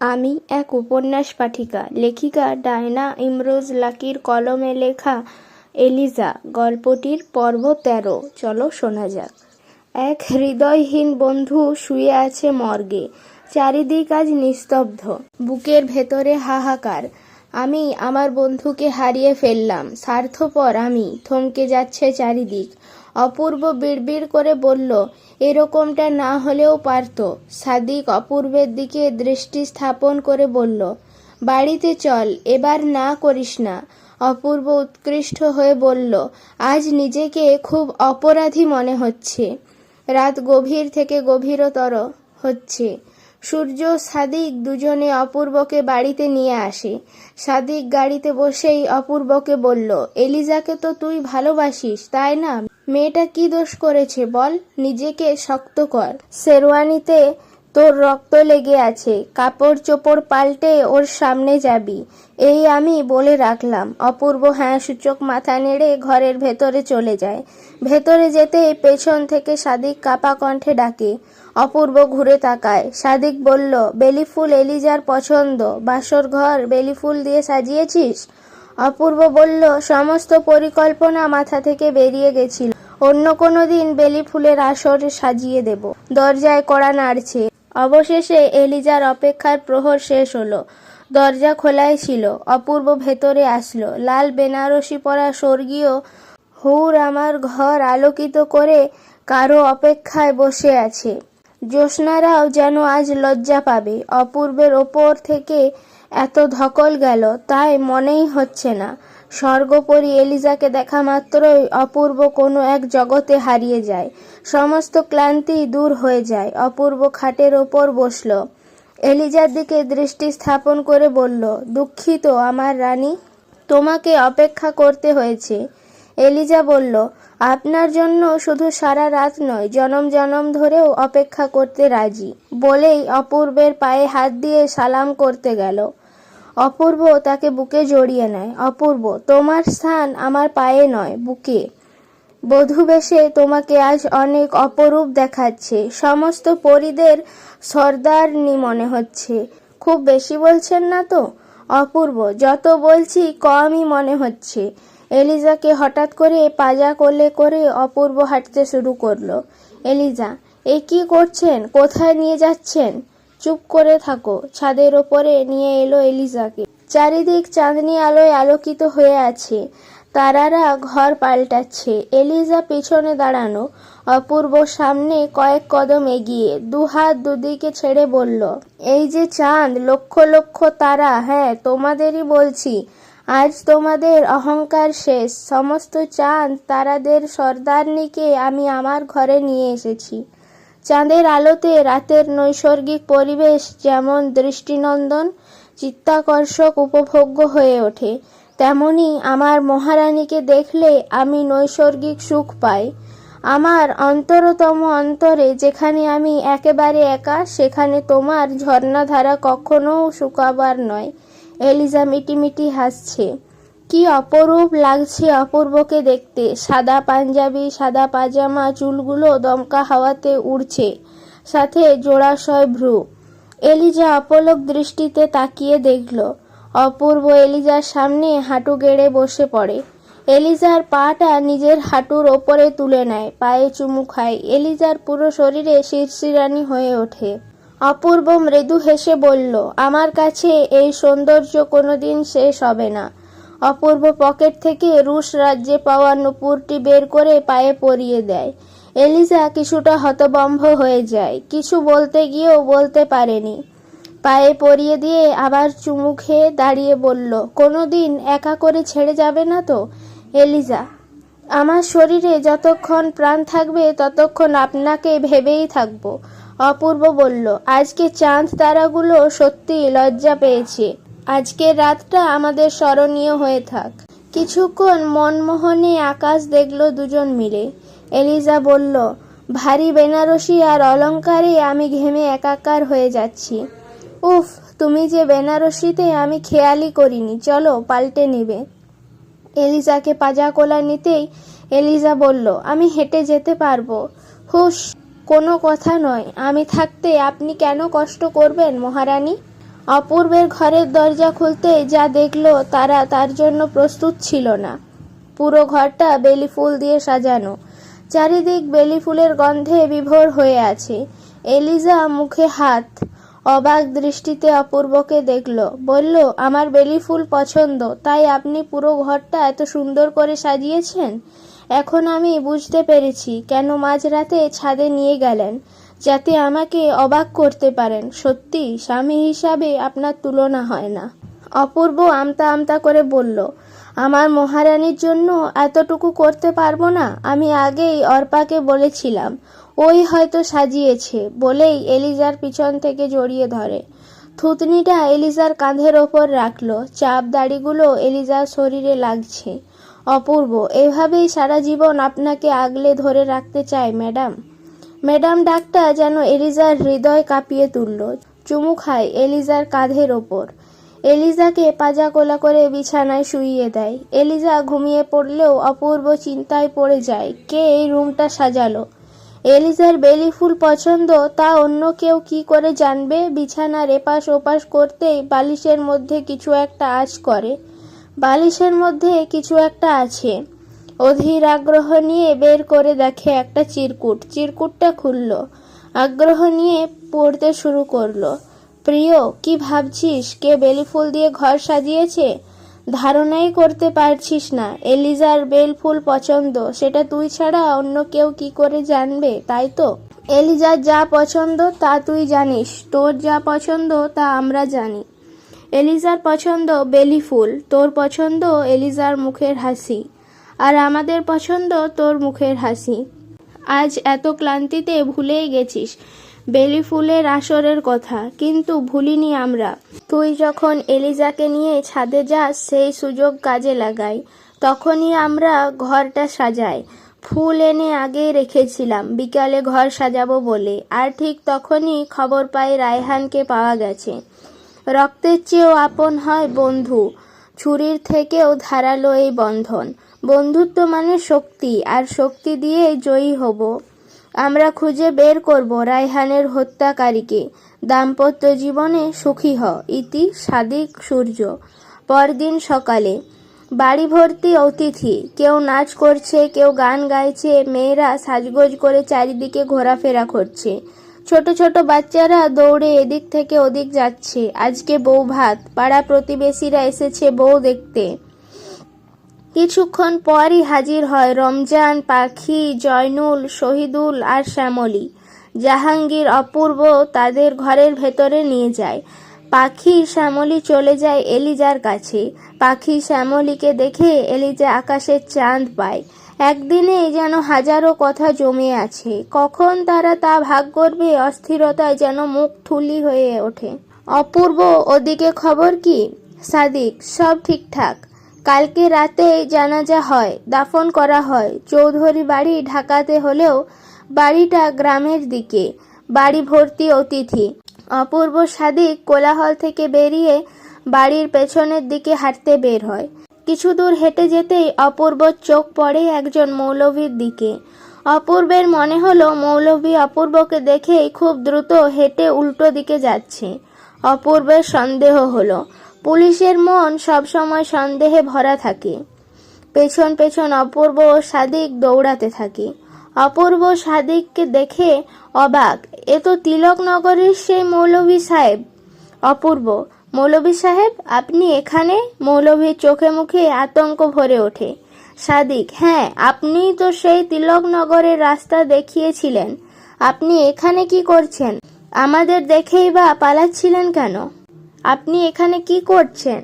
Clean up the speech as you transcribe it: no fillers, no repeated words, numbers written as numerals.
আমি এক উপন্যাস পাঠিকা, লেখিকা ডায়না ইমরোজ লাকির কলমে লেখা এলিজা গল্পটির পর্ব ১৩। চলো শোনা যাক। এক হৃদয়হীন বন্ধু শুয়ে আছে মর্গে। চারিদিক আজ নিস্তব্ধ, বুকের ভেতরে হাহাকার। আমি আমার বন্ধুকে হারিয়ে ফেললাম। স্বার্থপর আমি, থমকে যাচ্ছে চারিদিক। অপূর্ব বিড়বিড় করে বলল, এরকমটা না হলেও পারত। সাদিক অপূর্বের দিকে দৃষ্টি স্থাপন করে বলল, বাড়িতে চল, এবার না করিস না। অপূর্ব উৎকৃষ্ট হয়ে বলল, আজ নিজেকে খুব অপরাধী মনে হচ্ছে। রাত গভীর থেকে গভীরতর হচ্ছে। সূর্য সাদিক দুজনে অপূর্বকে বাড়িতে নিয়ে আসে। সাদিক গাড়িতে বসেই অপূর্বকে বলল, এলিজাকে তো তুই ভালোবাসিস, তাই না? মেয়েটা কি দোষ করেছে বল, নিজেকে শক্ত কর। শেরওয়ানিতে তোর রক্ত লেগে আছে, কাপড় চোপড় পাল্টে ওর সামনে যাবি, এই আমি বলে রাখলাম। অপূর্ব হ্যাঁ সূচক মাথা নেড়ে ঘরের ভেতরে চলে যায়। ভেতরে যেতেই পেছন থেকে সাদিক কাপা কণ্ঠে ডাকে। অপূর্ব ঘুরে তাকায়। সাদিক বলল, বেলি ফুল এলিজার পছন্দ, বাসর ঘর বেলি ফুল দিয়ে সাজিয়েছিস? অপূর্ব বলল, সমস্ত পরিকল্পনা মাথা থেকে বেরিয়ে গেছিল, অন্য কোনো দিন বেলি ফুলের আসর সাজিয়ে দেব। দরজায় কড়া নাড়ছে। অবশেষে এলিজার অপেক্ষার প্রহর শেষ হলো। দরজা খোলাই ছিল। অপূর্ব ভেতরে আসলো। লাল বেনারসি পরা স্বর্গীয় হুর আমার ঘর আলোকিত করে কারো অপেক্ষায় বসে আছে। জ্যোৎস্নারাও যেন আজ লজ্জা পাবে। অপূর্বের ওপর থেকে এত ধকল গেল তাই মনেই হচ্ছে না। স্বর্গপরী এলিজাকে দেখা মাত্রই অপূর্ব কোনো এক জগতে হারিয়ে যায়। সমস্ত ক্লান্তি দূর হয়ে যায়। অপূর্ব খাটের ওপর বসল। এলিজার দিকে দৃষ্টি স্থাপন করে বলল, দুঃখিত আমার রানী, তোমাকে অপেক্ষা করতে হয়েছে। এলিজা বলল, আপনার জন্য শুধু সারা রাত নয়, জনম জনম ধরেও অপেক্ষা করতে রাজি। বলেই অপূর্বের পায়ে হাত দিয়ে সালাম করতে গেল। অপূর্ব তাকে বুকে জড়িয়ে নেয়। অপূর্ব, তোমার স্থান আমার পায়ে নয়, বুকে। বধূ বেশে তোমাকে আজ অনেক অপরূপ দেখাচ্ছে। সমস্ত পরীদের সর্দারনি মনে হচ্ছে। খুব বেশি বলছেন না তো? অপূর্ব, যত বলছি কমই মনে হচ্ছে। এলিজাকে হঠাৎ করে পাজা কোলে করে অপূর্ব হাঁটতে শুরু করলো। এলিজা, এ কি করছেন? কোথায় নিয়ে যাচ্ছেন? চুপ করে থাকো। ছাদের ওপরে নিয়ে এলো এলিজাকে। চারিদিক চাঁদনি আলোয় আলোকিত হয়ে আছে। তারারা ঘর পাল্টাচ্ছে। এলিজা পিছনে দাঁড়ানো, অপূর্ব সামনে কয়েক কদম এগিয়ে, দুহাত দুদিকে ছেড়ে বলল, এই যে চাঁদ, লক্ষ লক্ষ তারা, হ্যাঁ তোমাদেরই বলছি, আজ তোমাদের অহংকার শেষ। সমস্ত চাঁদ তারাদের সর্দারনিকে আমি আমার ঘরে নিয়ে এসেছি। চাঁদের আলোতে রাতের নৈসর্গিক পরিবেশ যেমন দৃষ্টিনন্দন, চিত্তাকর্ষক, উপভোগ্য হয়ে ওঠে, তেমনি আমার মহারানীকে দেখলে আমি নৈসর্গিক সুখ পাই। আমার অন্তরতম অন্তরে যেখানে আমি একেবারে একা, সেখানে তোমার ঝর্ণাধারা কখনো শুকাবার নয়। এলিজা মিটিমিটি হাসছে। কি অপরূপ লাগছে অপূর্বকে দেখতে। সাদা পাঞ্জাবি, সাদা পাজামা, চুলগুলো দমকা হাওয়াতে উড়ছে, সাথে জোড়াশয় ভ্রু। এলিজা অপলক দৃষ্টিতে তাকিয়ে দেখল। অপূর্ব এলিজার সামনে হাঁটু গেড়ে বসে পড়ে। এলিজার পাটা নিজের হাঁটুর ওপরে তুলে নেয়, পায়ে চুমু খায়। এলিজার পুরো শরীরে শিরশিরানি হয়ে ওঠে। অপূর্ব মৃদু হেসে বলল, আমার কাছে এই সৌন্দর্য কোনোদিন শেষ হবে না। অপূর্ব পকেট থেকে রুশ রাজ্যে পাওয়া নূপুরটি বের করে পায়ে পরিয়ে দেয়। এলিজা কিছুটা হতভম্ব হয়ে যায়। কিছু বলতে গিয়েও বলতে পারেনি। পায়ে পরিয়ে দিয়ে আবার চুমু খেয়ে দাঁড়িয়ে বলল, কোনোদিন একা করে ছেড়ে যাবে না তো? এলিজা, আমার শরীরে যতক্ষণ প্রাণ থাকবে ততক্ষণ আপনাকে ভেবেই থাকব। অপূর্ব বলল, আজকে চাঁদ তারাগুলো সত্যি লজ্জা পেয়েছে। আজকের রাতটা আমাদের স্মরণীয় হয়ে থাক। কিছুক্ষণ মনমোহনে আকাশ দেখল দুজন মিলে। এলিজা বলল, ভারী বেনারসি আর অলংকারে আমি ঘেমে একাকার হয়ে যাচ্ছি। উফ, তুমি যে বেনারসিতে আমি খেয়ালই করিনি, চলো পাল্টে নিবে। এলিজাকে পাজা কোলা নিতেই এলিজা বলল, আমি হেঁটে যেতে পারবো। হুশ, কোনো কথা নয়, আমি থাকতে আপনি কেন কষ্ট করবেন মহারানী? অপূর্বের ঘরের দরজা খুলতে যা দেখলো তারা তার জন্য প্রস্তুত ছিল না। পুরো ঘরটা বেলি ফুল দিয়ে সাজানো, চারিদিক বেলি ফুলের গন্ধে বিভোর হয়ে আছে। এলিজা মুখে হাত, অবাক দৃষ্টিতে অপূর্বকে দেখল। বলল, আমার বেলি ফুল পছন্দ, তাই আপনি পুরো ঘরটা এত সুন্দর করে সাজিয়েছেন। এখন আমি বুঝতে পেরেছি কেন মাঝরাতে ছাদে নিয়ে গেলেন, যাতে আমাকে অবাক করতে পারেন। সত্যি স্বামী হিসাবে আপনার তুলনা হয় না। অপূর্ব আমতা আমতা করে বলল, আমার মহারানীর জন্য এতটুকু করতে পারবো না? আমি আগেই অর্পাকে বলেছিলাম, ওই হয়তো সাজিয়েছে। বলেই এলিজার পিছন থেকে জড়িয়ে ধরে। থুতনিটা এলিজার কাঁধের ওপর রাখলো। চাপ দাড়িগুলো এলিজার শরীরে লাগছে। অপূর্ব, এভাবেই সারা জীবন আপনাকে আগলে ধরে রাখতে চাই ম্যাডাম। ম্যাডাম ডাকটা যেন এলিজার হৃদয় কাঁপিয়ে তুলল। চুমু খায় এলিজার কাঁধের ওপর। এলিজাকে পাজা কোলা করে বিছানায় শুইয়ে দেয়। এলিজা ঘুমিয়ে পড়লেও অপূর্ব চিন্তায় পড়ে যায়, কে এই রুমটা সাজালো। এলিজার বেলি ফুল পছন্দ, তা অন্য কেউ কি করে জানবে? বিছানার এপাশ ওপাশ করতেই বালিশের মধ্যে কিছু একটা আঁচ করে। বালিশের মধ্যে কিছু একটা আছে। অধীর আগ্রহ নিয়ে বের করে দেখে একটা চিরকুট। চিরকুটটা খুলল, আগ্রহ নিয়ে পড়তে শুরু করলো। প্রিয়, কি ভাবছিস? কে বেলি ফুল দিয়ে ঘর সাজিয়েছে? ধারণাই করতে পারছিস না। এলিজার বেল ফুল পছন্দ, সেটা তুই ছাড়া অন্য কেউ কি করে জানবে, তাই তো? এলিজার যা পছন্দ তা তুই জানিস, তোর যা পছন্দ তা আমরা জানি। এলিজার পছন্দ বেলি ফুল, তোর পছন্দ এলিজার মুখের হাসি, আর আমাদের পছন্দ তোর মুখের হাসি। আজ এত ক্লান্তিতে ভুলেই গেছিস বেলি ফুলের আসরের কথা, কিন্তু ভুলিনি আমরা। তুই যখন এলিজাকে নিয়ে ছাদে যাস, সেই সুযোগ কাজে লাগাই। তখনই আমরা ঘরটা সাজাই। ফুল এনে আগেই রেখেছিলাম বিকালে ঘর সাজাবো বলে, আর ঠিক তখনই খবর পাই রায়হানকে পাওয়া গেছে। রক্তের চেয়েও আপন হয় বন্ধু, ছুরির থেকেও ধারালো এই বন্ধন। বন্ধুত্ব মানে শক্তি, আর শক্তি দিয়ে জয়ী হব। আমরা খুঁজে বের করব রায়হানের হত্যাকারীকে। দাম্পত্য জীবনে সুখী হ। ইতি সাদিক সূর্য। পরদিন সকালে বাড়ি ভর্তি অতিথি। কেউ নাচ করছে, কেউ গান গাইছে। মেয়েরা সাজগোজ করে চারিদিকে ঘোরাফেরা করছে। ছোট ছোট বাচ্চারা দৌড়ে এদিক থেকে ওদিক যাচ্ছে। আজকে বউ ভাত, পাড়া প্রতিবেশীরা এসেছে বউ দেখতে। কিছুক্ষণ পরই হাজির হয় রমজান, পাখি, জয়নুল, শহীদুল আর শ্যামলী। জাহাঙ্গীর অপূর্ব তাদের ঘরের ভেতরে নিয়ে যায়। পাখি শ্যামলী চলে যায় এলিজার কাছে। পাখি শ্যামলীকে দেখে এলিজা আকাশের চাঁদ পায়। একদিনে যেন হাজারো কথা জমে আছে। কখন তারা তা ভাগ করবে, অস্থিরতায় যেন মুখ থুলি হয়ে ওঠে। অপূর্ব, ওদিকে খবর কি? সাদিক, সব ঠিকঠাক। কালকে রাতে জানাজা হয়, দাফন করা হয়। চৌধুরী বাড়ি ঢাকাতে হলেও বাড়িটা গ্রামের দিকে। বাড়ি ভর্তি অতিথি। অপূর্ব সাদিক কোলাহল থেকে বেরিয়ে বাড়ির পেছনের দিকে হাঁটতে বের হয়। কিছু দূর হেঁটে যেতেই অপূর্বর চোখ পড়ে একজন মৌলভীর দিকে। অপূর্বের মনে হলো মৌলভী অপূর্বকে দেখেই খুব দ্রুত হেঁটে উল্টো দিকে যাচ্ছে। অপূর্বের সন্দেহ হলো। পুলিশের মন সবসময় সন্দেহে ভরা থাকে। পেছন পেছন অপূর্ব ও সাদিক দৌড়াতে থাকে। অপূর্ব সাদিককে দেখে অবাক, এ তো তিলকনগরের সেই মৌলভী সাহেব। অপূর্ব, মৌলভী সাহেব, আপনি এখানে? মৌলভীর চোখে মুখে আতঙ্ক ভরে ওঠে। সাদিক, হ্যাঁ, আপনিই তো সেই তিলকনগরের রাস্তা দেখিয়েছিলেন। আপনি এখানে কি করছেন? আমাদের দেখেই বা পালাচ্ছিলেন কেন? আপনি এখানে কি করছেন?